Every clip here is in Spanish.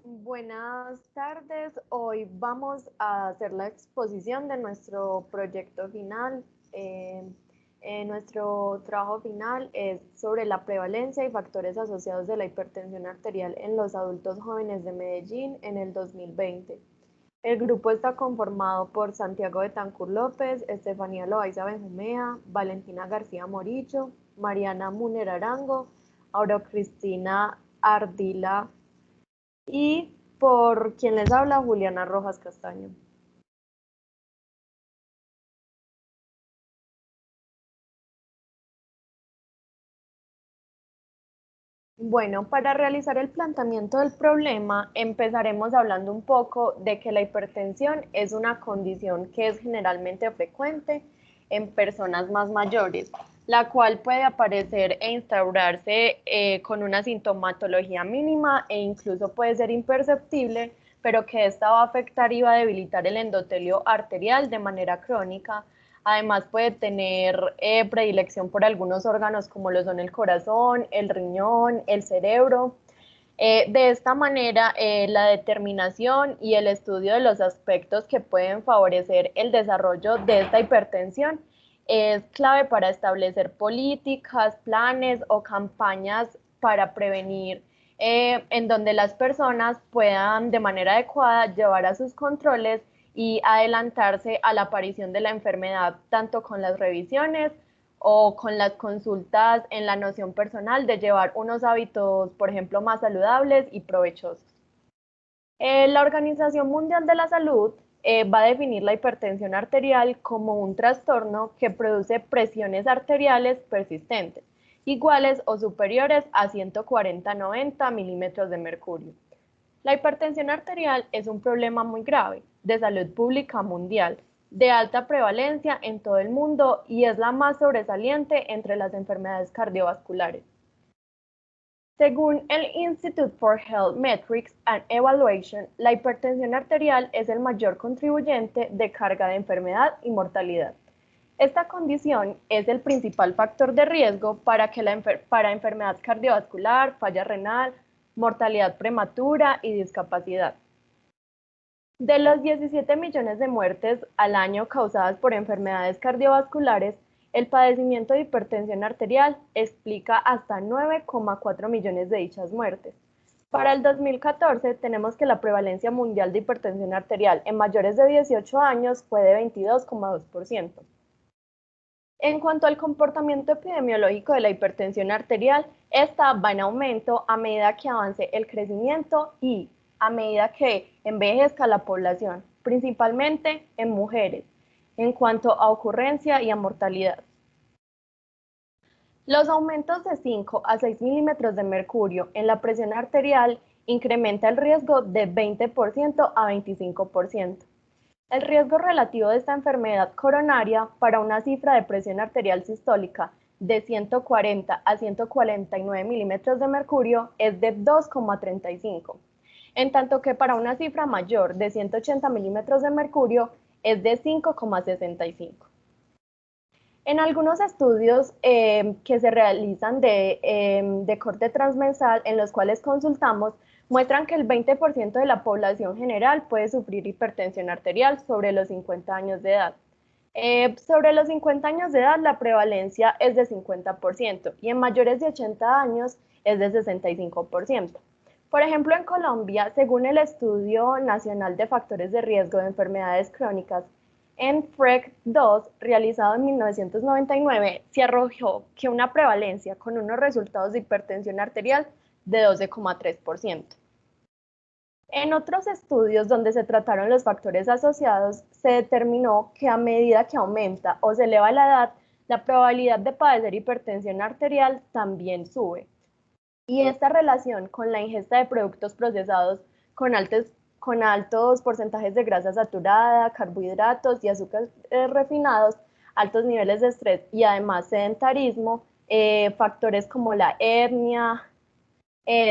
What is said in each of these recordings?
Buenas tardes, hoy vamos a hacer la exposición de nuestro proyecto final. Nuestro trabajo final es sobre la prevalencia y factores asociados de la hipertensión arterial en los adultos jóvenes de Medellín en el 2020. El grupo está conformado por Santiago Betancur López, Estefanía Loaiza Benjumea, Valentina García Morillo, Mariana Muner Arango, Aura Cristina Ardila y por quien les habla, Juliana Rojas Castaño. Bueno, para realizar el planteamiento del problema, empezaremos hablando un poco de que la hipertensión es una condición que es generalmente frecuente en personas más mayores, la cual puede aparecer e instaurarse con una sintomatología mínima e incluso puede ser imperceptible, pero que esta va a afectar y va a debilitar el endotelio arterial de manera crónica. Además puede tener predilección por algunos órganos como lo son el corazón, el riñón, el cerebro. De esta manera, la determinación y el estudio de los aspectos que pueden favorecer el desarrollo de esta hipertensión es clave para establecer políticas, planes o campañas para prevenir en donde las personas puedan de manera adecuada llevar a sus controles y adelantarse a la aparición de la enfermedad, tanto con las revisiones o con las consultas en la noción personal de llevar unos hábitos, por ejemplo, más saludables y provechosos. La Organización Mundial de la Salud va a definir la hipertensión arterial como un trastorno que produce presiones arteriales persistentes, iguales o superiores a 140-90 milímetros de mercurio. La hipertensión arterial es un problema muy grave de salud pública mundial, de alta prevalencia en todo el mundo y es la más sobresaliente entre las enfermedades cardiovasculares. Según el Institute for Health Metrics and Evaluation, la hipertensión arterial es el mayor contribuyente de carga de enfermedad y mortalidad. Esta condición es el principal factor de riesgo para enfermedad cardiovascular, falla renal, mortalidad prematura y discapacidad. De los 17 millones de muertes al año causadas por enfermedades cardiovasculares, el padecimiento de hipertensión arterial explica hasta 9,4 millones de dichas muertes. Para el 2014 tenemos que la prevalencia mundial de hipertensión arterial en mayores de 18 años fue de 22,2%. En cuanto al comportamiento epidemiológico de la hipertensión arterial, esta va en aumento a medida que avance el crecimiento y a medida que envejezca la población, principalmente en mujeres, en cuanto a ocurrencia y a mortalidad. Los aumentos de 5 a 6 milímetros de mercurio en la presión arterial incrementa el riesgo de 20% a 25%. El riesgo relativo de esta enfermedad coronaria para una cifra de presión arterial sistólica de 140 a 149 milímetros de mercurio es de 2,35, en tanto que para una cifra mayor de 180 milímetros de mercurio es de 5,65. En algunos estudios que se realizan de corte transversal, en los cuales consultamos, muestran que el 20% de la población general puede sufrir hipertensión arterial sobre los 50 años de edad. Sobre los 50 años de edad, la prevalencia es de 50% y en mayores de 80 años es de 65%. Por ejemplo, en Colombia, según el Estudio Nacional de Factores de Riesgo de Enfermedades Crónicas, en FREC 2, realizado en 1999, se arrojó que una prevalencia con unos resultados de hipertensión arterial de 12,3%. En otros estudios donde se trataron los factores asociados, se determinó que a medida que aumenta o se eleva la edad, la probabilidad de padecer hipertensión arterial también sube. Y esta relación con la ingesta de productos procesados con altos porcentajes de grasa saturada, carbohidratos y azúcares refinados, altos niveles de estrés y además sedentarismo, factores como la etnia,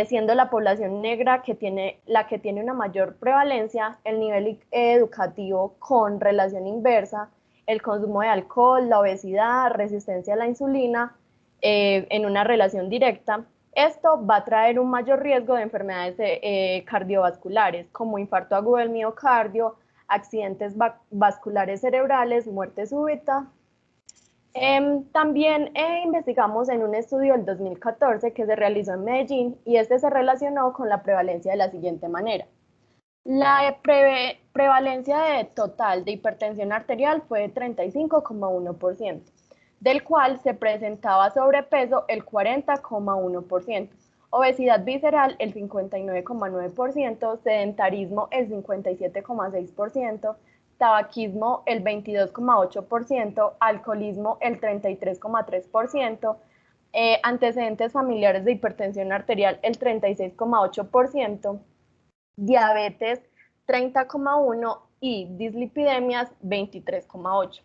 siendo la población negra la que tiene una mayor prevalencia, el nivel educativo con relación inversa, el consumo de alcohol, la obesidad, resistencia a la insulina, en una relación directa, Esto va a traer un mayor riesgo de enfermedades cardiovasculares, como infarto agudo del miocardio, accidentes vasculares cerebrales, muerte súbita. También investigamos en un estudio del 2014 que se realizó en Medellín y este se relacionó con la prevalencia de la siguiente manera. La prevalencia total de hipertensión arterial fue de 35,1%, del cual se presentaba sobrepeso el 40,1%, obesidad visceral el 59,9%, sedentarismo el 57,6%, tabaquismo el 22,8%, alcoholismo el 33,3%, antecedentes familiares de hipertensión arterial el 36,8%, diabetes 30,1% y dislipidemias 23,8%.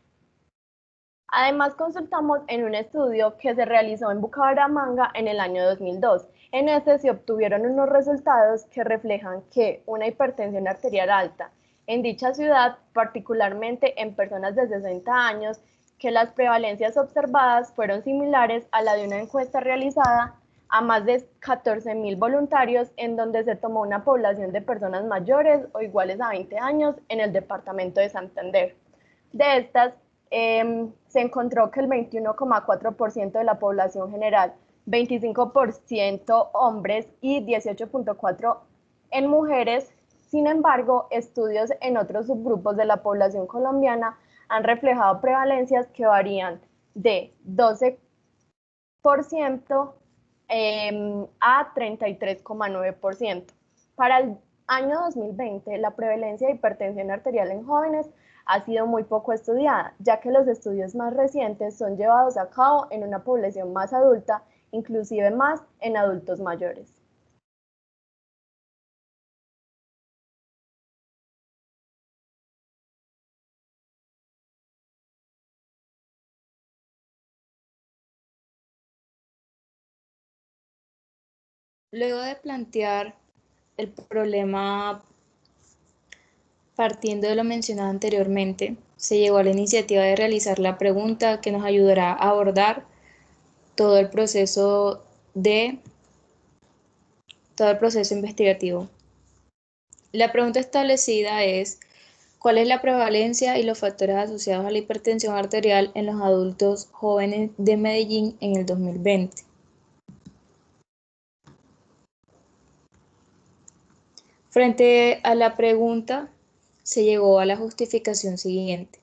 Además, consultamos en un estudio que se realizó en Bucaramanga en el año 2002. En este se obtuvieron unos resultados que reflejan que una hipertensión arterial alta en dicha ciudad, particularmente en personas de 60 años, que las prevalencias observadas fueron similares a la de una encuesta realizada a más de 14.000 voluntarios en donde se tomó una población de personas mayores o iguales a 20 años en el departamento de Santander. De estas, se encontró que el 21,4% de la población general, 25% hombres y 18,4% en mujeres. Sin embargo, estudios en otros subgrupos de la población colombiana han reflejado prevalencias que varían de 12% a 33,9%. Para el año 2020, la prevalencia de hipertensión arterial en jóvenes ha sido muy poco estudiada, ya que los estudios más recientes son llevados a cabo en una población más adulta, inclusive más en adultos mayores. Luego de plantear el problema partiendo de lo mencionado anteriormente, se llegó a la iniciativa de realizar la pregunta que nos ayudará a abordar todo el proceso de todo el proceso investigativo. La pregunta establecida es: ¿cuál es la prevalencia y los factores asociados a la hipertensión arterial en los adultos jóvenes de Medellín en el 2020? Frente a la pregunta, se llegó a la justificación siguiente.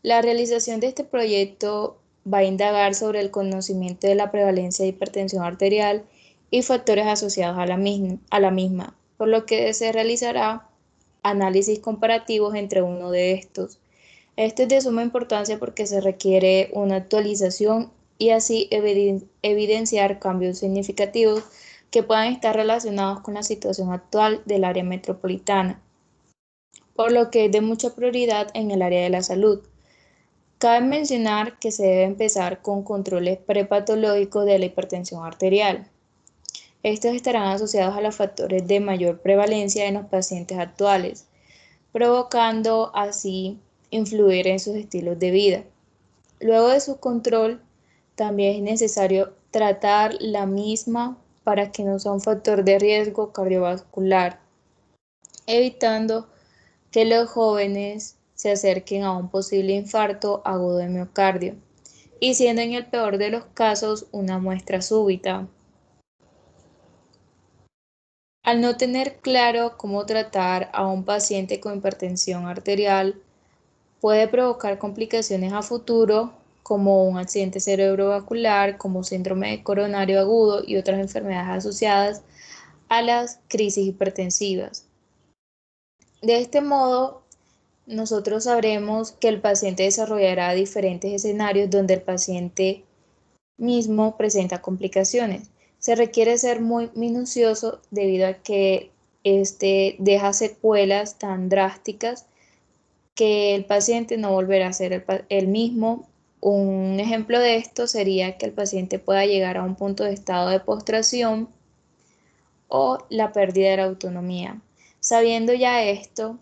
La realización de este proyecto va a indagar sobre el conocimiento de la prevalencia de hipertensión arterial y factores asociados a la misma, por lo que se realizará análisis comparativos entre uno de estos. Esto es de suma importancia porque se requiere una actualización y así evidenciar cambios significativos que puedan estar relacionados con la situación actual del área metropolitana, por lo que es de mucha prioridad en el área de la salud. Cabe mencionar que se debe empezar con controles prepatológicos de la hipertensión arterial. Estos estarán asociados a los factores de mayor prevalencia en los pacientes actuales, provocando así influir en sus estilos de vida. Luego de su control, también es necesario tratar la misma para que no sea un factor de riesgo cardiovascular, evitando que los jóvenes se acerquen a un posible infarto agudo de miocardio y siendo en el peor de los casos una muestra súbita. Al no tener claro cómo tratar a un paciente con hipertensión arterial, puede provocar complicaciones a futuro como un accidente cerebrovascular, como síndrome coronario agudo y otras enfermedades asociadas a las crisis hipertensivas. De este modo, nosotros sabremos que el paciente desarrollará diferentes escenarios donde el paciente mismo presenta complicaciones. Se requiere ser muy minucioso debido a que este deja secuelas tan drásticas que el paciente no volverá a ser el mismo. Un ejemplo de esto sería que el paciente pueda llegar a un punto de estado de postración o la pérdida de la autonomía. Sabiendo ya esto,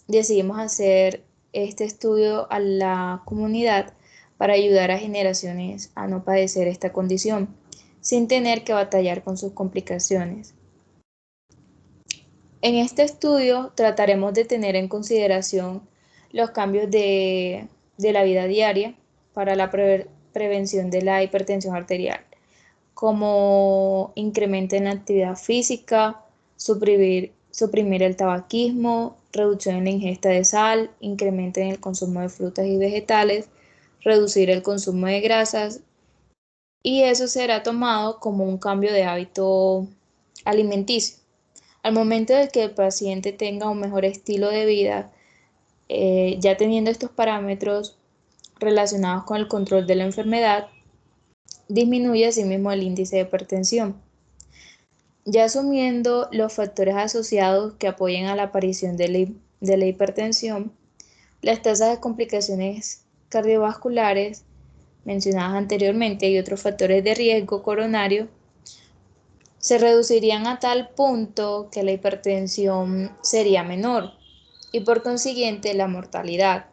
decidimos hacer este estudio a la comunidad para ayudar a generaciones a no padecer esta condición. sin tener que batallar con sus complicaciones. En este estudio trataremos de tener en consideración los cambios de la vida diaria para la prevención de la hipertensión arterial, como incremento en la actividad física, suprimir el tabaquismo, reducción en la ingesta de sal, incremento en el consumo de frutas y vegetales, reducir el consumo de grasas, y eso será tomado como un cambio de hábito alimenticio. Al momento de que el paciente tenga un mejor estilo de vida, ya teniendo estos parámetros relacionados con el control de la enfermedad, disminuye asimismo el índice de hipertensión. Ya asumiendo los factores asociados que apoyen a la aparición de la hipertensión, las tasas de complicaciones cardiovasculares mencionadas anteriormente y otros factores de riesgo coronario se reducirían a tal punto que la hipertensión sería menor y por consiguiente la mortalidad.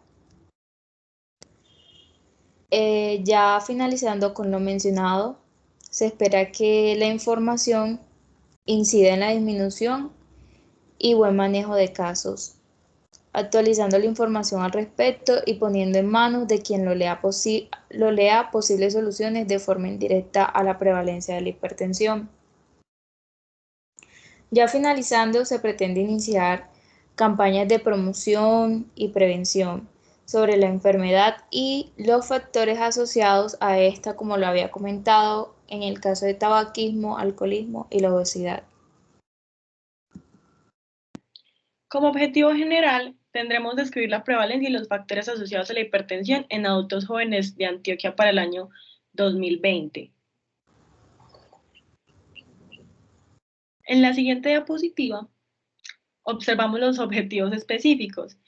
Ya finalizando con lo mencionado, se espera que la información incida en la disminución y buen manejo de casos, actualizando la información al respecto y poniendo en manos de quien lo lea posibles soluciones de forma indirecta a la prevalencia de la hipertensión. Ya finalizando, se pretende iniciar campañas de promoción y prevención sobre la enfermedad y los factores asociados a esta, como lo había comentado, en el caso de tabaquismo, alcoholismo y la obesidad. Como objetivo general, tendremos describir la prevalencia y los factores asociados a la hipertensión en adultos jóvenes de Antioquia para el año 2020. En la siguiente diapositiva, observamos los objetivos específicos,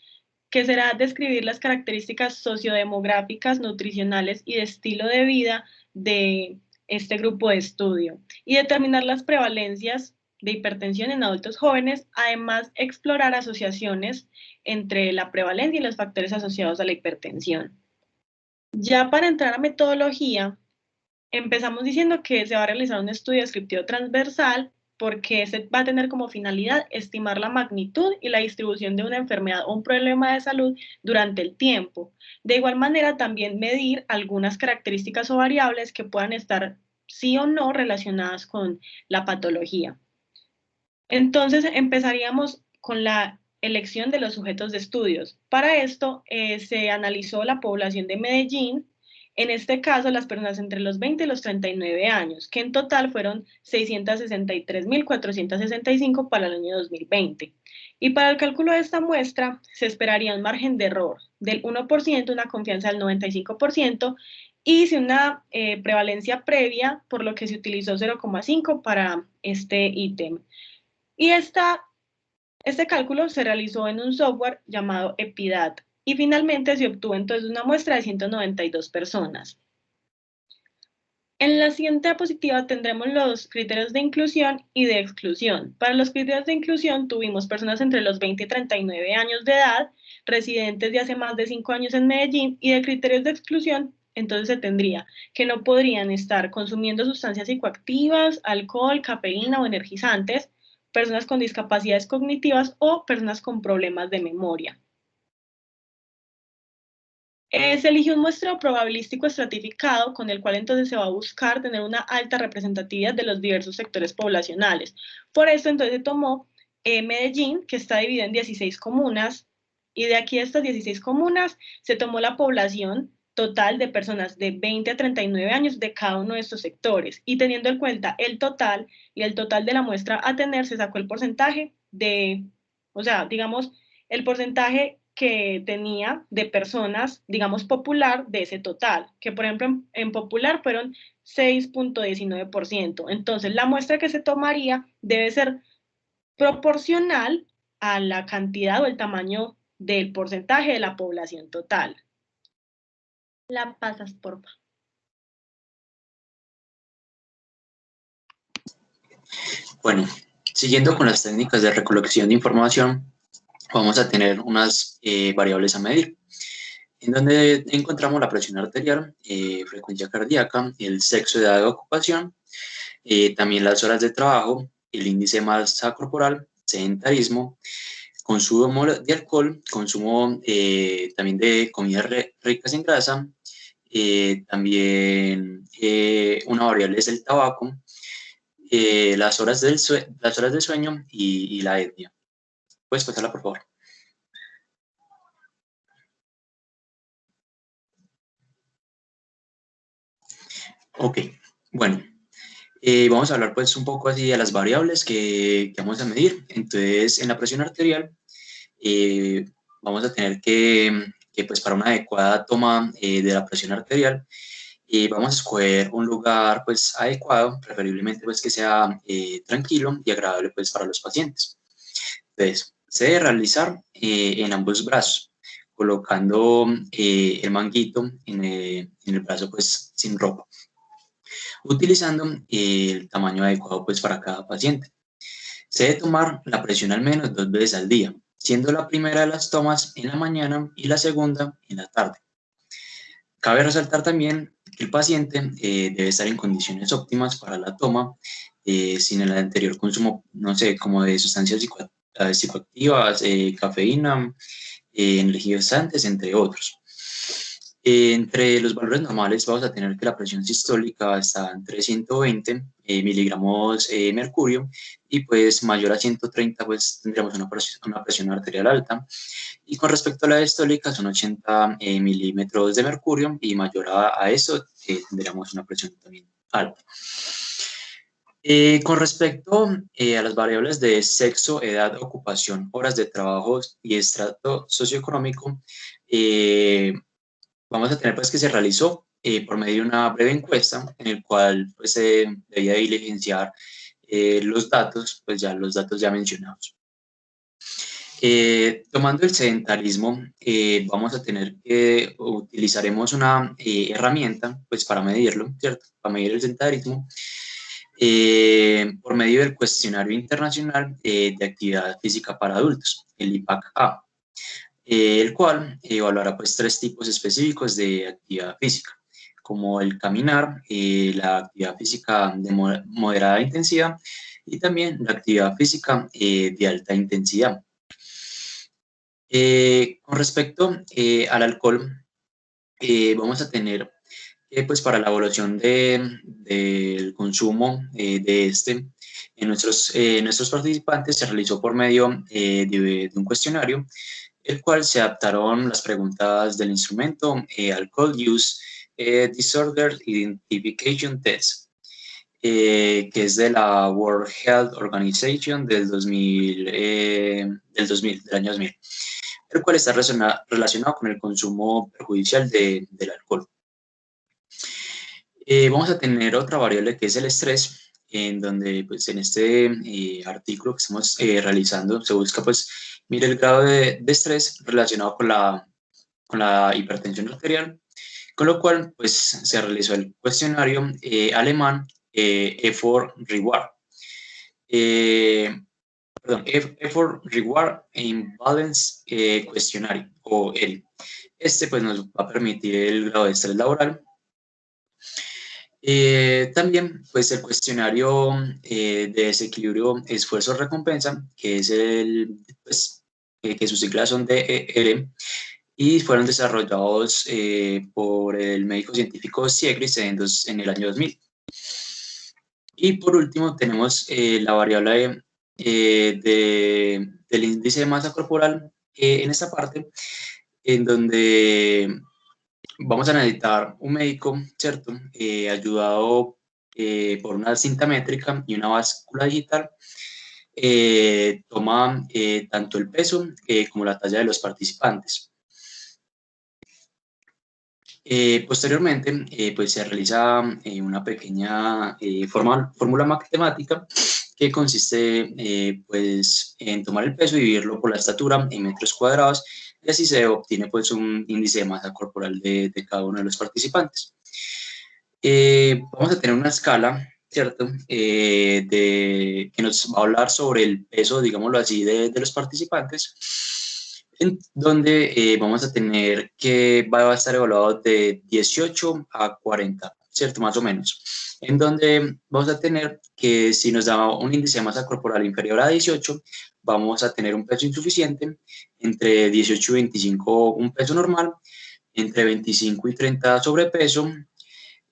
que será describir las características sociodemográficas, nutricionales y de estilo de vida de este grupo de estudio y determinar las prevalencias de hipertensión en adultos jóvenes, además explorar asociaciones entre la prevalencia y los factores asociados a la hipertensión. Ya para entrar a metodología, empezamos diciendo que se va a realizar un estudio descriptivo transversal porque se va a tener como finalidad estimar la magnitud y la distribución de una enfermedad o un problema de salud durante el tiempo. De igual manera, también medir algunas características o variables que puedan estar sí o no relacionadas con la patología. Entonces, empezaríamos con la elección de los sujetos de estudios. Para esto, se analizó la población de Medellín, en este caso las personas entre los 20 y los 39 años, que en total fueron 663.465 para el año 2020. Y para el cálculo de esta muestra se esperaría un margen de error del 1%, una confianza del 95%, y si una prevalencia previa, por lo que se utilizó 0,5 para este ítem. Y este cálculo se realizó en un software llamado EPIDAT y finalmente se obtuvo entonces una muestra de 192 personas. En la siguiente diapositiva tendremos los criterios de inclusión y de exclusión. Para los criterios de inclusión tuvimos personas entre los 20 y 39 años de edad, residentes de hace más de 5 años en Medellín, y de criterios de exclusión entonces se tendría que no podrían estar consumiendo sustancias psicoactivas, alcohol, cafeína o energizantes, personas con discapacidades cognitivas o personas con problemas de memoria. Se eligió un muestreo probabilístico estratificado con el cual entonces se va a buscar tener una alta representatividad de los diversos sectores poblacionales. Por eso entonces se tomó Medellín, que está dividido en 16 comunas, y de aquí a estas 16 comunas se tomó la población total de personas de 20 a 39 años de cada uno de estos sectores, y teniendo en cuenta el total y el total de la muestra a tener, se sacó el porcentaje o sea, digamos, el porcentaje que tenía de personas, digamos, popular de ese total, que por ejemplo en popular fueron 6.19%. Entonces, la muestra que se tomaría debe ser proporcional a la cantidad o el tamaño del porcentaje de la población total. La pasas, por favor. Bueno, siguiendo con las técnicas de recolección de información, vamos a tener unas variables a medir. en donde encontramos la presión arterial, frecuencia cardíaca, el sexo, edad de ocupación, también las horas de trabajo, el índice de masa corporal, sedentarismo, consumo de alcohol, consumo también de comidas ricas en grasa, también una variable es el tabaco, las horas del sueño y la etnia. ¿Puedes pasarla, por favor? Ok, bueno, vamos a hablar pues un poco así de las variables que vamos a medir. Entonces, en la presión arterial vamos a tener que pues para una adecuada toma de la presión arterial, vamos a escoger un lugar pues adecuado, preferiblemente pues que sea tranquilo y agradable pues para los pacientes. Entonces, se debe realizar en ambos brazos, colocando el manguito en el brazo pues sin ropa, utilizando el tamaño adecuado pues para cada paciente. Se debe tomar la presión al menos 2 veces al día, siendo la primera de las tomas en la mañana y la segunda en la tarde. Cabe resaltar también que el paciente debe estar en condiciones óptimas para la toma, sin el anterior consumo, no sé, como de sustancias psicoactivas, cafeína, energizantes, entre otros. Entre los valores normales vamos a tener que la presión sistólica está entre 120 miligramos mercurio, y pues mayor a 130 pues tendríamos una presión arterial alta, y con respecto a la diastólica son 80 milímetros de mercurio, y mayor a eso tendríamos una presión también alta. Con respecto a las variables de sexo, edad, ocupación, horas de trabajo y estrato socioeconómico, vamos a tener pues que se realizó por medio de una breve encuesta en el cual pues se debía diligenciar los datos, pues ya los datos ya mencionados. Tomando el sedentarismo, vamos a tener que utilizaremos una herramienta pues para medirlo, ¿cierto? Para medir el sedentarismo por medio del cuestionario internacional de actividad física para adultos, el IPAC-A. El cual evaluará pues 3 tipos específicos de actividad física, como el caminar, la actividad física de moderada intensidad y también la actividad física de alta intensidad. Con respecto al alcohol, vamos a tener pues para la evaluación del consumo de este en nuestros participantes se realizó por medio de un cuestionario, el cual se adaptaron las preguntas del instrumento Alcohol Use Disorder Identification Test, que es de la World Health Organization del año 2000, el cual está relacionado con el consumo perjudicial del alcohol. Vamos a tener otra variable que es el estrés, en donde pues en este artículo que estamos realizando se busca pues mirar el grado de estrés relacionado con la hipertensión arterial, con lo cual pues se realizó el cuestionario alemán Effort Reward. Effort Reward Imbalance Questionnaire, o ERI. Este pues nos va a permitir el grado de estrés laboral. También pues el cuestionario de desequilibrio esfuerzo-recompensa, que es que sus siglas son DER, y fueron desarrollados por el médico científico Siegfried en el año 2000. Y por último tenemos la variable del índice de masa corporal en esta parte, en donde vamos a necesitar un médico, ¿cierto? Ayudado por una cinta métrica y una báscula digital. Toma tanto el peso como la talla de los participantes. Posteriormente, pues se realiza una pequeña fórmula matemática que consiste pues en tomar el peso y dividirlo por la estatura en metros cuadrados, y así se obtiene pues un índice de masa corporal de cada uno de los participantes. Vamos a tener una escala, ¿cierto? Que nos va a hablar sobre el peso, digámoslo así, de los participantes. en donde vamos a tener que va a estar evaluado de 18 a 40, ¿cierto? Más o menos. En donde vamos a tener que si nos da un índice de masa corporal inferior a 18, vamos a tener un peso insuficiente, entre 18 y 25 un peso normal, entre 25 y 30 sobrepeso.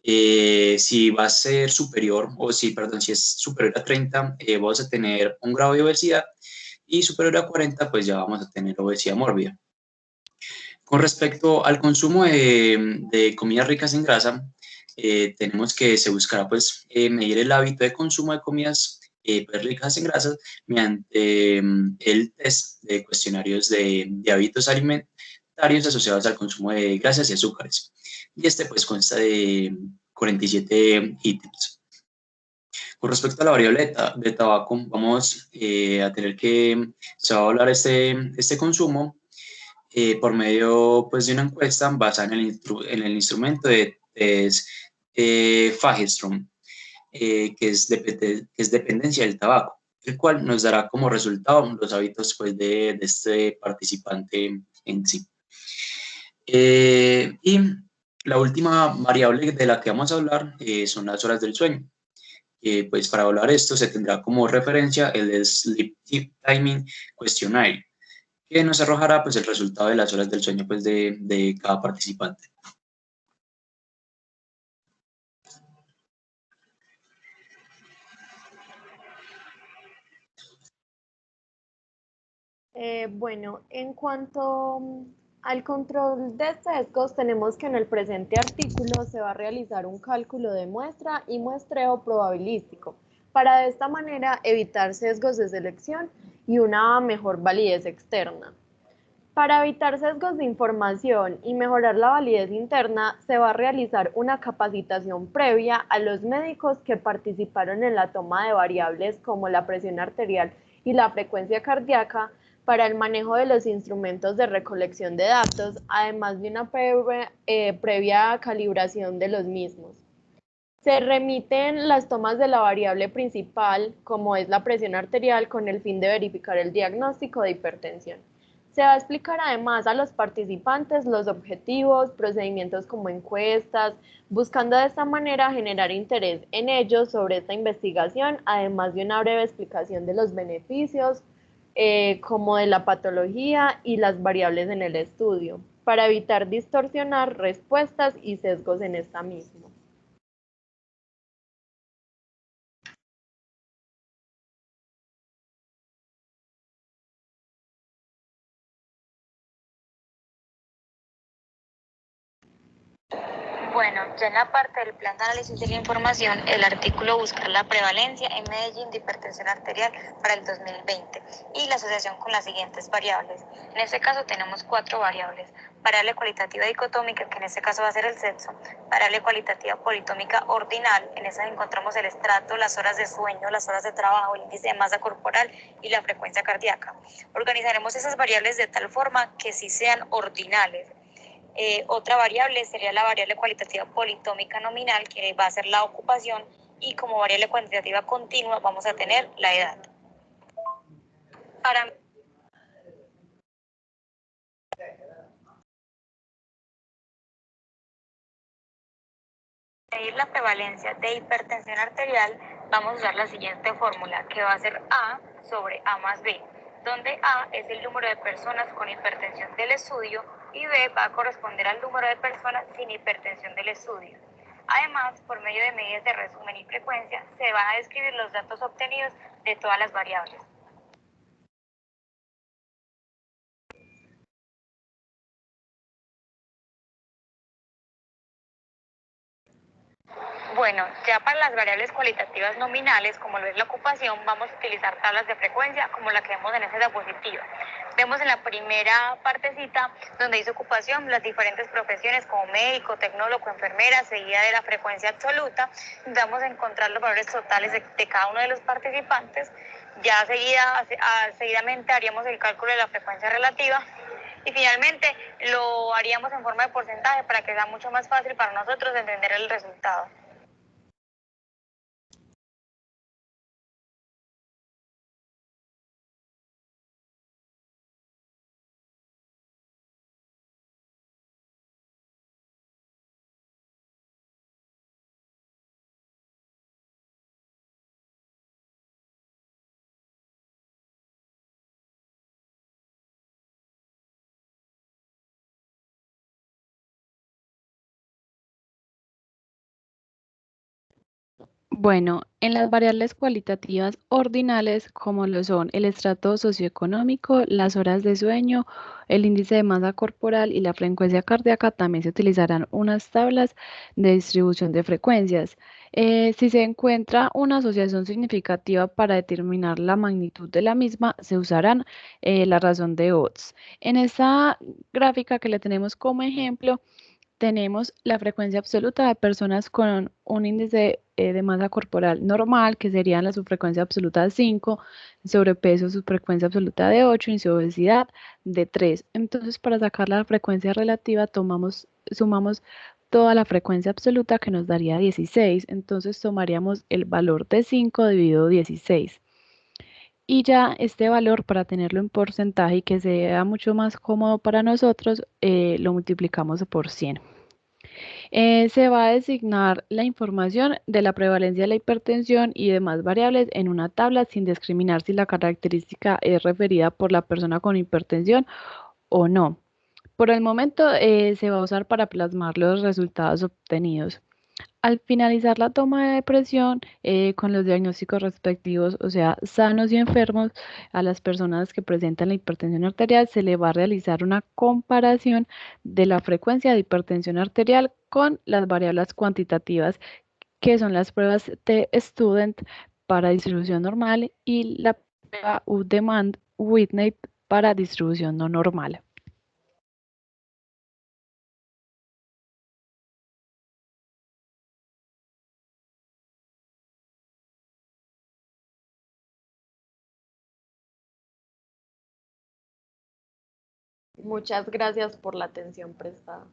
Si va a ser superior, o si, perdón, si es superior a 30, vamos a tener un grado de obesidad, y superior a 40, pues ya vamos a tener obesidad mórbida. Con respecto al consumo de comidas ricas en grasa, tenemos que se buscará pues medir el hábito de consumo de comidas pues, ricas en grasas mediante el test de cuestionarios de hábitos alimentarios asociados al consumo de grasas y azúcares. Y este pues consta de 47 ítems. Con respecto a la variable de tabaco, vamos a tener que, se va a evaluar este consumo por medio pues, de una encuesta basada en el instrumento de test Fagerström, que es dependencia del tabaco, el cual nos dará como resultado los hábitos pues, de este participante en sí. Y la última variable de la que vamos a hablar son las horas del sueño. Pues para evaluar esto se tendrá como referencia el Sleep Timing Questionnaire, que nos arrojará pues, el resultado de las horas del sueño pues, de cada participante. Bueno, en cuanto al control de sesgos, tenemos que en el presente artículo se va a realizar un cálculo de muestra y muestreo probabilístico para de esta manera evitar sesgos de selección y una mejor validez externa. Para evitar sesgos de información y mejorar la validez interna, se va a realizar una capacitación previa a los médicos que participaron en la toma de variables como la presión arterial y la frecuencia cardíaca para el manejo de los instrumentos de recolección de datos, además de una previa calibración de los mismos. Se remiten las tomas de la variable principal, como es la presión arterial, con el fin de verificar el diagnóstico de hipertensión. Se va a explicar además a los participantes los objetivos, procedimientos como encuestas, buscando de esta manera generar interés en ellos sobre esta investigación, además de una breve explicación de los beneficios, como de la patología y las variables en el estudio, para evitar distorsionar respuestas y sesgos en esta misma. Bueno, ya en la parte del plan de análisis de la información, el artículo busca la prevalencia en Medellín de hipertensión arterial para el 2020 y la asociación con las siguientes variables. En este caso tenemos 4 variables: variable cualitativa dicotómica, que en este caso va a ser el sexo; variable cualitativa politómica ordinal, en esa encontramos el estrato, las horas de sueño, las horas de trabajo, el índice de masa corporal y la frecuencia cardíaca. Organizaremos esas variables de tal forma que sí sean ordinales. Otra variable sería la variable cualitativa politómica nominal, que va a ser la ocupación, y como variable cuantitativa continua vamos a tener la edad. Para medir la prevalencia de hipertensión arterial vamos a usar la siguiente fórmula, que va a ser A sobre A más B, donde A es el número de personas con hipertensión del estudio y B va a corresponder al número de personas sin hipertensión del estudio. Además, por medio de medidas de resumen y frecuencia, se van a describir los datos obtenidos de todas las variables. Bueno, ya para las variables cualitativas nominales, como lo es la ocupación, vamos a utilizar tablas de frecuencia como la que vemos en esa diapositiva. Vemos en la primera partecita, donde dice ocupación, las diferentes profesiones como médico, tecnólogo, enfermera, seguida de la frecuencia absoluta. Vamos a encontrar los valores totales de cada uno de los participantes. Ya seguidamente haríamos el cálculo de la frecuencia relativa. Y finalmente lo haríamos en forma de porcentaje para que sea mucho más fácil para nosotros entender el resultado. Bueno, en las variables cualitativas ordinales, como lo son el estrato socioeconómico, las horas de sueño, el índice de masa corporal y la frecuencia cardíaca, también se utilizarán unas tablas de distribución de frecuencias. Si se encuentra una asociación significativa para determinar la magnitud de la misma, se usarán la razón de Odds. En esta gráfica que le tenemos como ejemplo, tenemos la frecuencia absoluta de personas con un índice de masa corporal normal, que serían su frecuencia absoluta de 5, sobrepeso su frecuencia absoluta de 8 y su obesidad de 3. Entonces, para sacar la frecuencia relativa, sumamos toda la frecuencia absoluta, que nos daría 16. Entonces, tomaríamos el valor de 5 dividido 16. Y ya este valor, para tenerlo en porcentaje y que sea mucho más cómodo para nosotros, lo multiplicamos por 100. Se va a designar la información de la prevalencia de la hipertensión y demás variables en una tabla, sin discriminar si la característica es referida por la persona con hipertensión o no. Por el momento se va a usar para plasmar los resultados obtenidos. Al finalizar la toma de presión con los diagnósticos respectivos, o sea, sanos y enfermos, a las personas que presentan la hipertensión arterial se le va a realizar una comparación de la frecuencia de hipertensión arterial con las variables cuantitativas, que son las pruebas de Student para distribución normal y la prueba U-Demand Whitney para distribución no normal. Muchas gracias por la atención prestada.